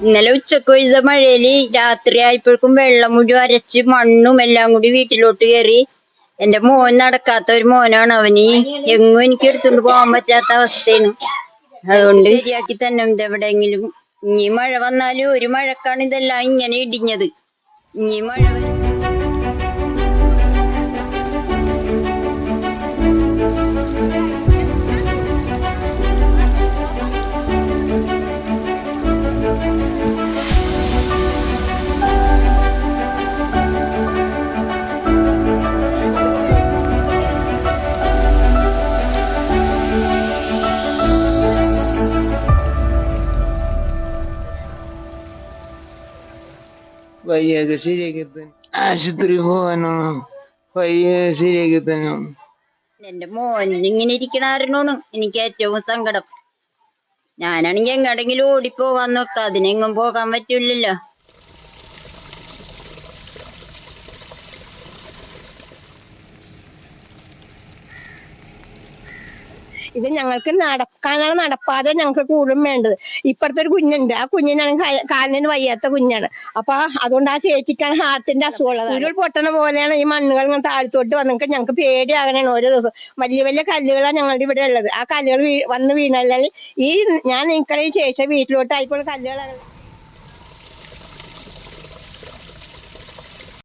ഇന്നലെ ഉച്ചക്ക് പെയ്ത മഴയില് രാത്രിയായപ്പോഴേക്കും വെള്ളം മുഴുവൻ അരച്ച് മണ്ണും എല്ലാം കൂടി വീട്ടിലോട്ട് കയറി. എന്റെ മോൻ നടക്കാത്ത ഒരു മോനാണ്. അവന് എങ്ങും എനിക്ക് എടുത്തോണ്ട് പോകാൻ പറ്റാത്ത അവസ്ഥയാണ്. അതുകൊണ്ട് ശരിയാക്കി തന്നെ എവിടെയെങ്കിലും. ഇനി മഴ വന്നാലും ഒരു മഴക്കാണ് ഇതെല്ലാം ഇങ്ങനെ ഇടിഞ്ഞത്. ഇനി മഴ വയ്യൊക്കെ ശരിയാക്കി തന്നെ ആശുപത്രി പോകാനോ വയ്യ ശരിയാക്കി തന്നെ. എന്റെ മോൻ ഇങ്ങനെ ഇരിക്കണ കാരണമാണ് എനിക്ക് ഏറ്റവും സങ്കടം. ഞാനാണെങ്കി എങ്ങടെങ്കിലും ഓടിപ്പോവാൻ നോക്കാം, അതിനെങ്ങും പോകാൻ പറ്റൂലല്ലോ. ഇത് ഞങ്ങൾക്ക് നടക്കാനാണ് നടപ്പാതെ ഞങ്ങൾക്ക് കൂടുതലും വേണ്ടത്. ഇപ്പുറത്തെ ഒരു കുഞ്ഞുണ്ട്, ആ കുഞ്ഞിനാണ് കാലിന് വയ്യാത്ത കുഞ്ഞാണ്. അപ്പൊ അതുകൊണ്ട് ആ ചേച്ചിക്കാണ് ഹാർട്ടിന്റെ അസുഖമുള്ളത്. ഉരുൾ പൊട്ടണ പോലെയാണ് ഈ മണ്ണുകൾ ഇങ്ങനെ താഴ്ത്തോട്ട് വന്നിട്ട് ഞങ്ങൾക്ക് പേടിയാകണേണ് ഓരോ ദിവസം. വലിയ വലിയ കല്ലുകളാണ് ഞങ്ങളുടെ ഇവിടെ ഉള്ളത്. ആ കല്ലുകൾ വന്ന് വീണാൽ ഈ ഞാൻ നിൽക്കണ ഈ ചേച്ചിയുടെ വീട്ടിലോട്ട് ആയിക്കോളും കല്ലുകളാണ്.